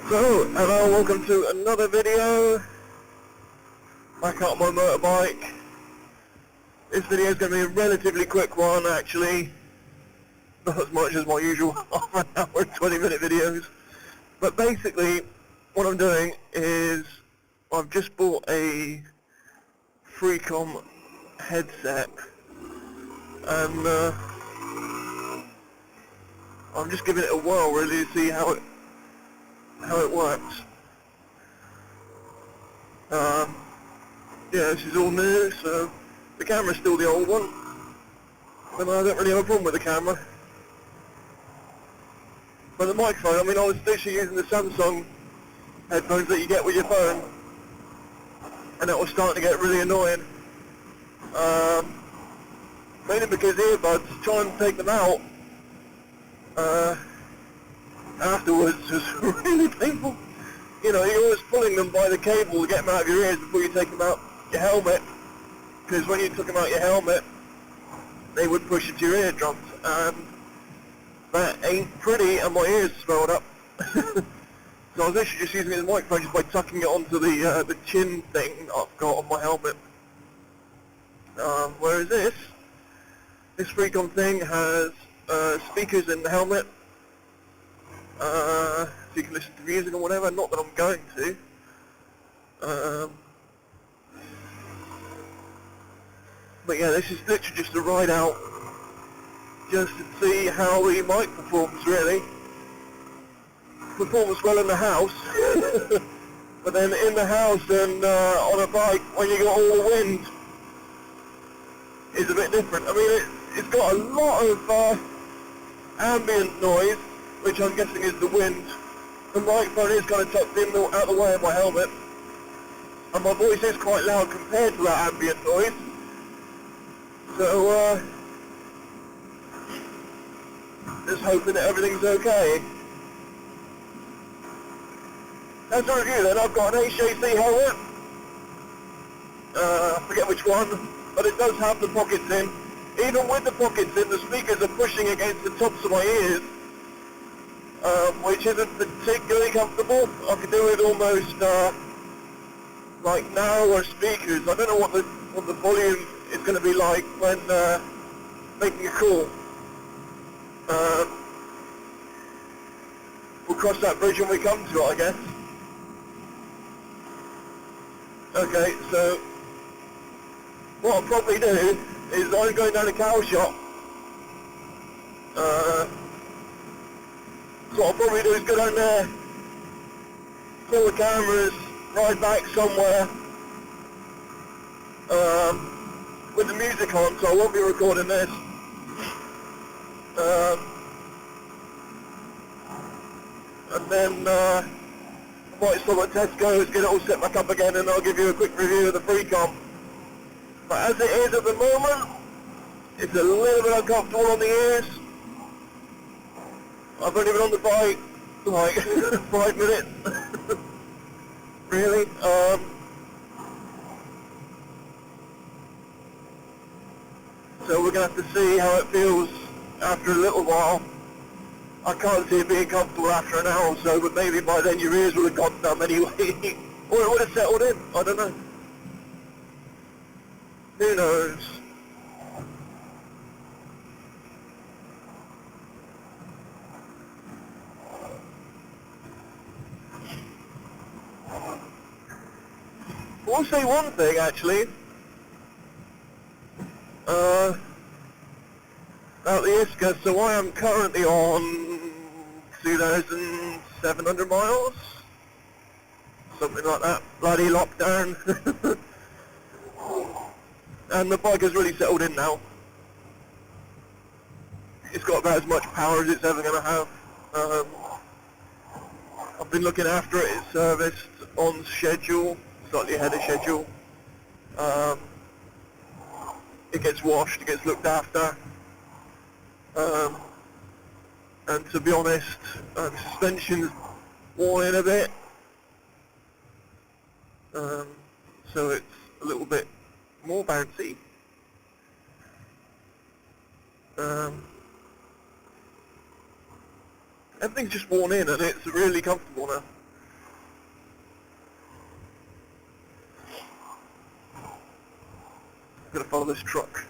So, hello, welcome to another video. Back out on my motorbike. This video is going to be a relatively quick one, actually. Not as much as my usual half an hour, 20-minute videos. But basically, what I'm doing is I've just bought a Freedcom headset, and I'm just giving it a whirl really to see how it works. Yeah, this is all new, so the camera's still the old one, but I don't really have a problem with the camera. But the microphone, I mean, I was literally using the Samsung headphones that you get with your phone, and that was starting to get really annoying. Mainly because earbuds, trying to take them out afterwards was really painful. You know, you're always pulling them by the cable to get them out of your ears before you take them out your helmet, because when you took them out your helmet, they would push into your eardrums, and that ain't pretty, and my ears swelled up. So I was actually just using it as a microphone just by tucking it onto the chin thing I've got on my helmet. Whereas this Freedcom thing has speakers in the helmet, so you can listen to music or whatever. Not that I'm going to. But yeah, this is literally just a ride out, just to see how the mic performs, really. Performs well in the house, but then in the house and on a bike, when you got all the wind, is a bit different. I mean, it's got a lot of ambient noise, which I'm guessing is the wind. The microphone is kind of tucked in out the way of my helmet, and my voice is quite loud compared to that ambient noise. So, just hoping that everything's okay. As a review then, I've got an HAC helmet. I forget which one, but it does have the pockets in. Even with the pockets in, the speakers are pushing against the tops of my ears, which isn't particularly comfortable. I could do with almost like narrower speakers. I don't know what the volume is going to be like when making a call. We'll cross that bridge when we come to it, I guess. Okay, so what I'll probably do is I'm going down to the cow shop. So what I'll probably do is go down there, pull the cameras, ride back somewhere with the music on, so I won't be recording this. And then I might stop at Tesco's, get it all set back up again, and I'll give you a quick review of the Freedcom. But as it is at the moment, it's a little bit uncomfortable on the ears. I've only been on the bike like 5 minutes, really. So we're going to have to see how it feels after a little while. I can't see it being comfortable after an hour or so, but maybe by then your ears would have gone numb anyway. Or it would have settled in, I don't know. Who knows? I'll say one thing, actually. About the ISCA, so I am currently on 2,700 miles. Something like that. Bloody lockdown. And the bike has really settled in now. It's got about as much power as it's ever going to have. I've been looking after it. It's serviced on schedule, slightly ahead of schedule. It gets washed, it gets looked after. And to be honest, the suspension's worn in a bit. So it's a little bit more bouncy. Everything's just worn in and it's really comfortable now. follow this truck.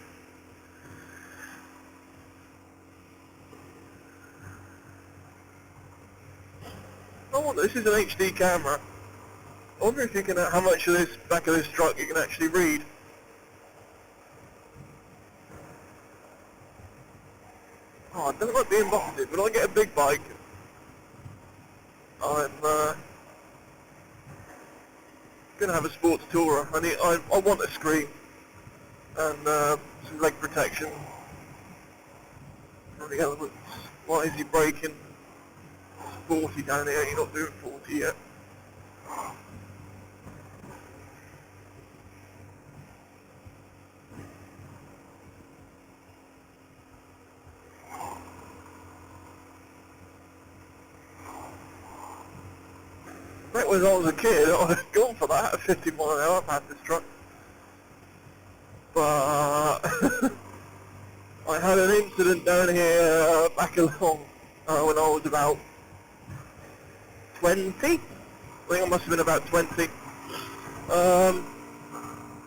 Oh, this is an HD camera. I wonder if you can, how much of this back of this truck you can actually read. Oh, I don't like being boxed. When I get a big bike, I'm gonna have a sports tourer. I want a screen and some leg protection for the elements. Why is he braking? It's 40 down here. You're not doing 40 yet. Back when I was a kid, I had gone for that at 50 miles an hour past this truck. But I had an incident down here back along when I was about 20. I think I must have been about 20. And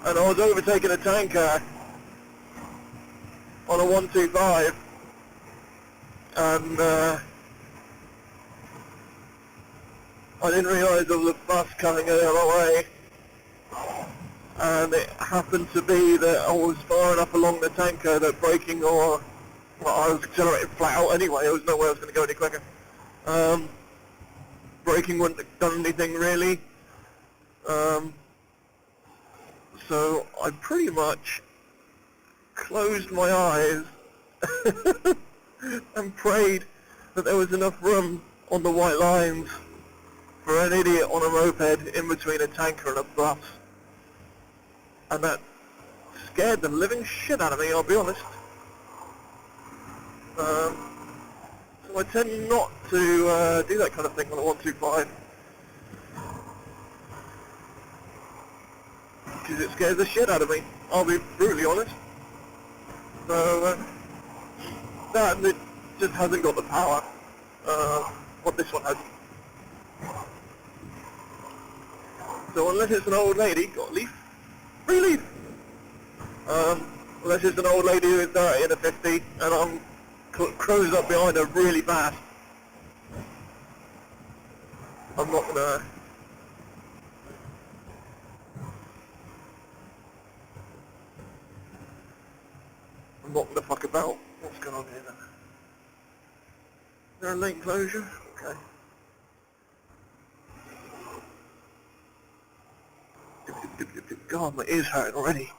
I was overtaking a tanker on a 125, and I didn't realise there was a bus coming the other way, and it happened to be that I was far enough along the tanker that braking well, I was accelerating flat out anyway. There was no way I was going to go any quicker. Braking wouldn't have done anything really. So I pretty much closed my eyes and prayed that there was enough room on the white lines for an idiot on a moped in between a tanker and a bus. And that scared the living shit out of me, I'll be honest. So I tend not to do that kind of thing on a 125. Because it scares the shit out of me, I'll be brutally honest. So that, and it just hasn't got the power what this one has. So unless it's an old lady, got a leaf, free leaf. Unless it's an old lady who is 30 and a 50 and I'm cruising up behind her really fast, I'm not gonna fuck about. What's going on here then? Is there a lane closure? Okay. God, my ears hurting already.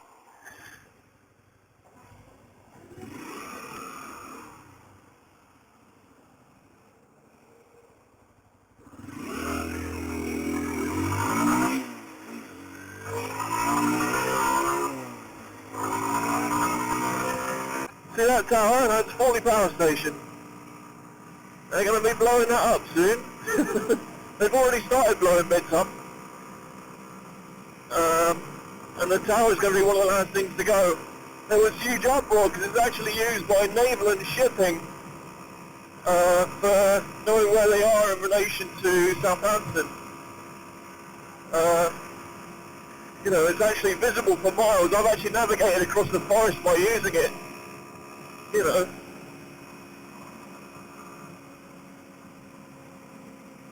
See that tower? That's Forley Power Station. They're going to be blowing that up soon. They've already started blowing bits up. And the tower is going to be one of the last things to go. There was huge uproar because it's actually used by naval and shipping for knowing where they are in relation to Southampton. You know, it's actually visible for miles. I've actually navigated across the forest by using it. You know.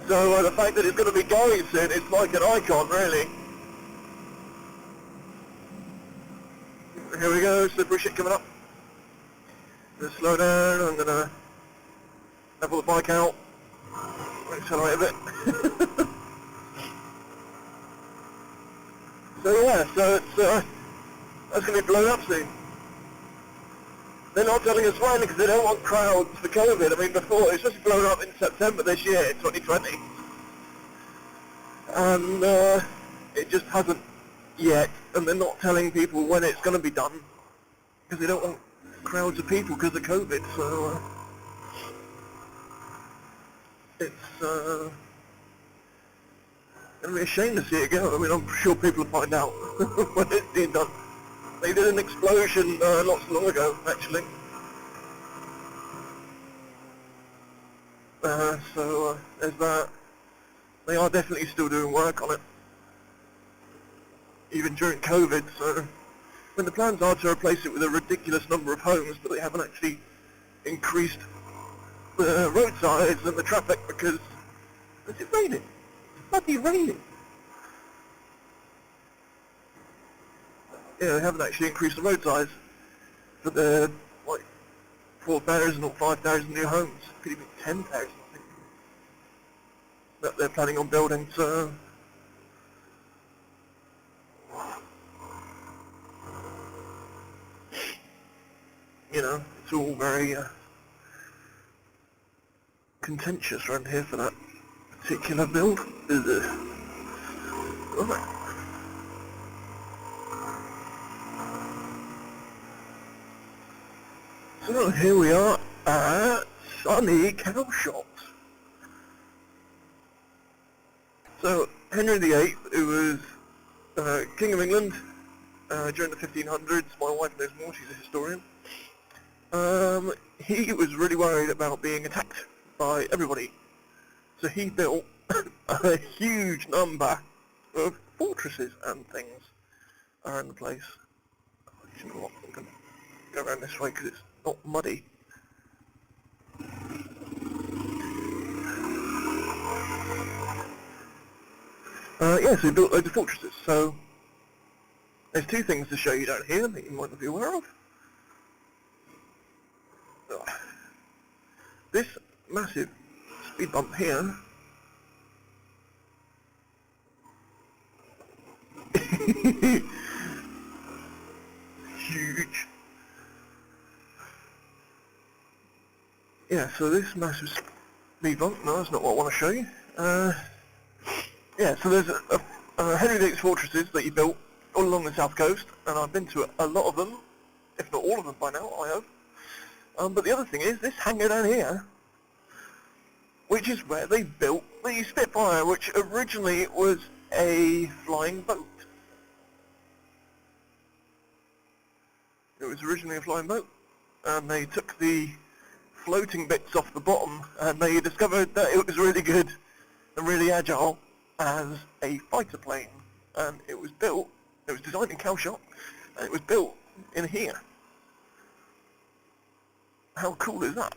So the fact that it's going to be going soon, it's like an icon, really. Here we go, slippery shit coming up. Just slow down, I'm going to level the bike out, accelerate a bit. So yeah, so it's, that's going to be blown up soon. They're not telling us when because they don't want crowds for COVID. I mean, before, it was just blown up in September this year, 2020. And it just hasn't yet, and they're not telling people when it's going to be done because they don't want crowds of people because of COVID. So it's going to be a shame to see it go. I mean, I'm sure people will find out when it's being done. They did an explosion not so long ago, actually. So there's that. They are definitely still doing work on it, even during COVID. So mean, the plans are to replace it with a ridiculous number of homes, but they haven't actually increased the road size and the traffic because it's raining. It's bloody raining. Yeah, they haven't actually increased the road size for the, like, 4,000 or 5,000 new homes. Could even be 10,000, I think, that they're planning on building, so... You know, it's all very contentious around here for that particular build. Right. So here we are at sunny cow shops. So Henry VIII, who was King of England during the 1500s, my wife knows more, she's a historian. He was really worried about being attacked by everybody, so he built a huge number of fortresses and things around the place. You know what, I'm going to go around this way because it's not muddy. Yeah, so he built loads of fortresses, so there's two things to show you down here that you might not be aware of. This massive speed bump here huge. Yeah, so this massive speed bump, no, that's not what I want to show you. Yeah, so there's Henry VIII's fortresses that he built all along the south coast, and I've been to a lot of them, if not all of them by now, I hope. But the other thing is this hangar down here, which is where they built the Spitfire, which originally was a flying boat. It was originally a flying boat, and they took the floating bits off the bottom, and they discovered that it was really good and really agile as a fighter plane. And it was designed in Calshot, and it was built in here. How cool is that?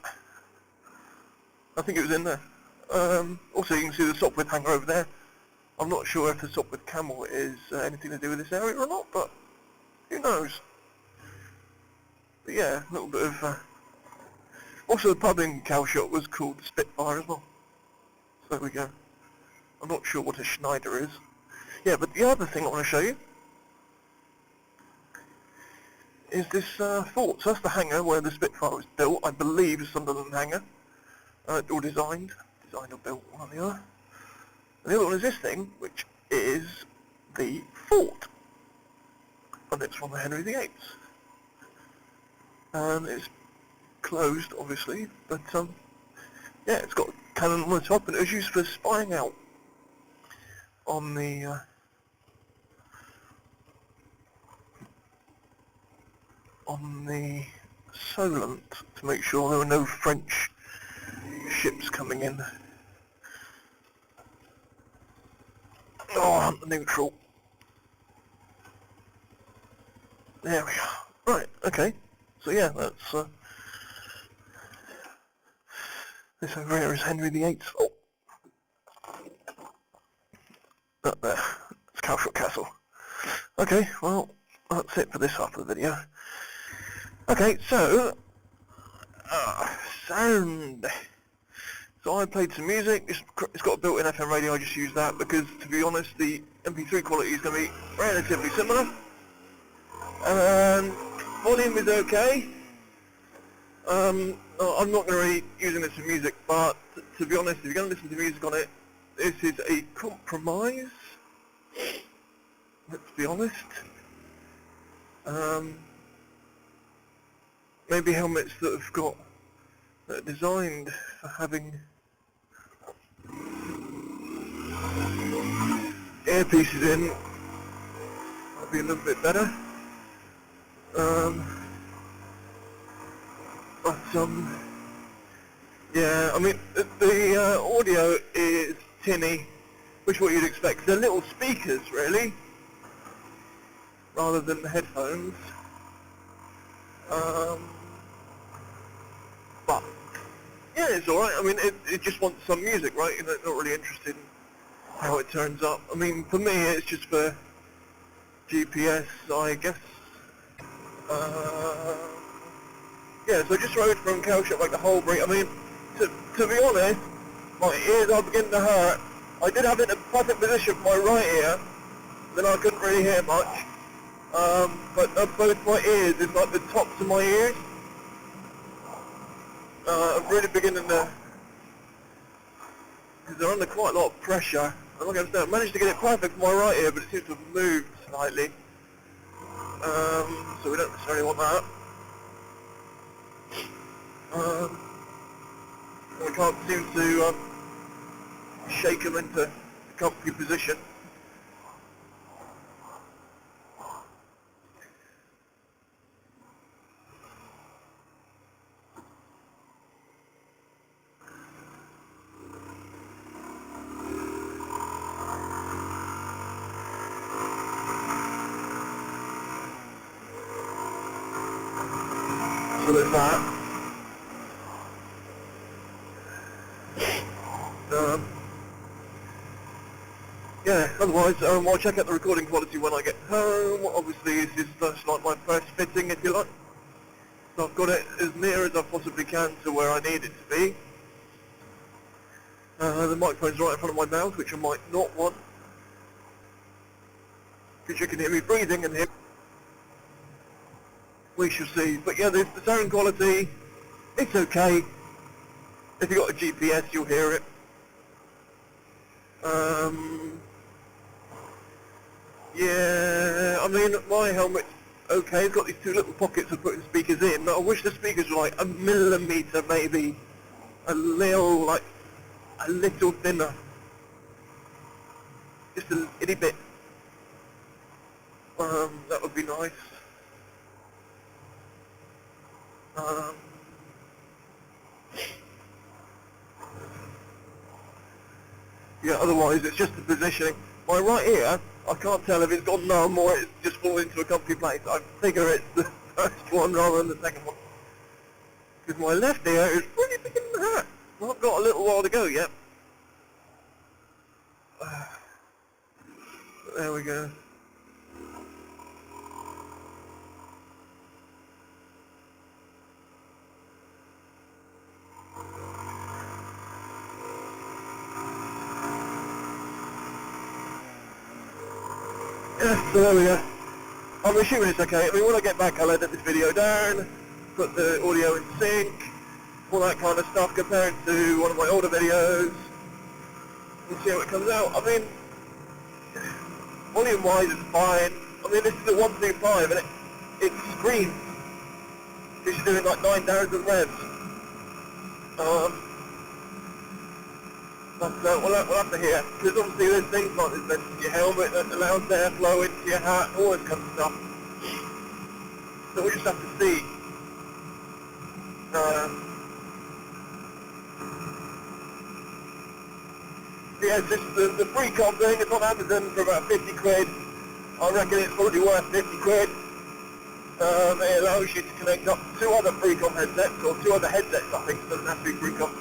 I think it was in there. Also, you can see the Sopwith hangar over there. I'm not sure if the Sopwith Camel is anything to do with this area or not, but who knows? But yeah, a little bit of... Also, the pub in Calshot was called the Spitfire as well. So there we go. I'm not sure what a Schneider is. Yeah, but the other thing I want to show you is this fort. So that's the hangar where the Spitfire was built, I believe, is Sunderland hangar. Or designed or built, one or the other. And the other one is this thing, which is the fort. And it's from the Henry VIII. And it's closed, obviously, but yeah, it's got a cannon on the top, and it was used for spying out on the Solent to make sure there were no French ships coming in. Oh, I'm neutral. There we are. Right, okay. So yeah, that's this over here is Henry VIII. Oh, up there. It's Calshot Castle. Okay, well, that's it for this half of the video. Okay, so sound. So I played some music. It's got a built-in FM radio. I just used that because, to be honest, the MP3 quality is going to be relatively similar. Volume is okay. I'm not going to be using this for music, but to be honest, if you're going to listen to music on it, this is a compromise. Let's be honest. Maybe helmets that are designed for having earpieces in might be a little bit better. Yeah, I mean, the audio is tinny, which is what you'd expect. They're little speakers, really, rather than the headphones. But yeah, it's alright. I mean, it just wants some music, right? You know, not really interested in how it turns up. I mean, for me, it's just for GPS, I guess. Uh, yeah, so I just rode from Kelshop like the whole break. I mean, to be honest, my ears are beginning to hurt. I did have it in a perfect position for my right ear, then I couldn't really hear much. But both my ears, it's like the tops of my ears. I'm really beginning to, because they're under quite a lot of pressure. I'm not going to say I managed to get it perfect for my right ear, but it seems to have moved slightly. So we don't necessarily want that. We can't seem to shake them into a comfy position. So there's that. Yeah, otherwise I'll check out the recording quality when I get home. Obviously this is like my first fitting, if you like. So I've got it as near as I possibly can to where I need it to be. The microphone's right in front of my mouth, which I might not want, because you can hear me breathing and we shall see. But yeah, the sound quality, it's okay. If you've got a GPS, you'll hear it. Yeah, I mean, my helmet's okay. It's got these two little pockets for putting speakers in. I wish the speakers were like a millimetre, maybe a little thinner. Just a itty bit. That would be nice. Yeah, otherwise it's just the positioning. My right ear, I can't tell if it's gone numb or it's just fallen into a comfy place. I figure it's the first one rather than the second one. Because my left ear is pretty beginning to hurt. I've got a little while to go yet. There we go. Yeah, so there we go. I'm assuming it's okay. I mean, when I get back, I'll edit this video down, put the audio in sync, all that kind of stuff, compare it to one of my older videos, and see how it comes out. I mean, volume-wise, it's fine. I mean, this is a 125, and it screams. It's doing like 9,000 revs. But we'll have to hear, because obviously there's things like this, your helmet that allows airflow into your hat, all this kind of stuff. So we just have to see. Yeah, it's just the Freedcom thing, it's on Amazon for about 50 quid. I reckon it's probably worth 50 quid. It allows you to connect up to two other Freedcom headsets, or two other headsets I think, it doesn't have to be Freedcom.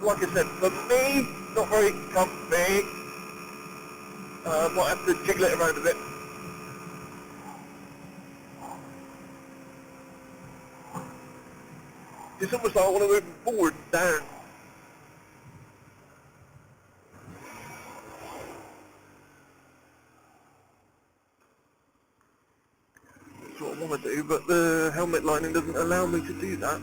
Like I said, for me, not very comfy. Might have to jiggle it around a bit. It's almost like I want to move forward and down. That's what I want to do, but the helmet lining doesn't allow me to do that.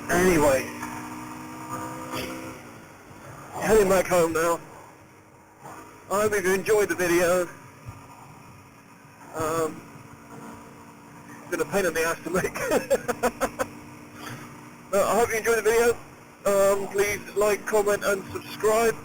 Anyway, heading back home now. I hope you've enjoyed the video. It's been a pain in the ass to make. I hope you enjoyed the video. Please like, comment and subscribe.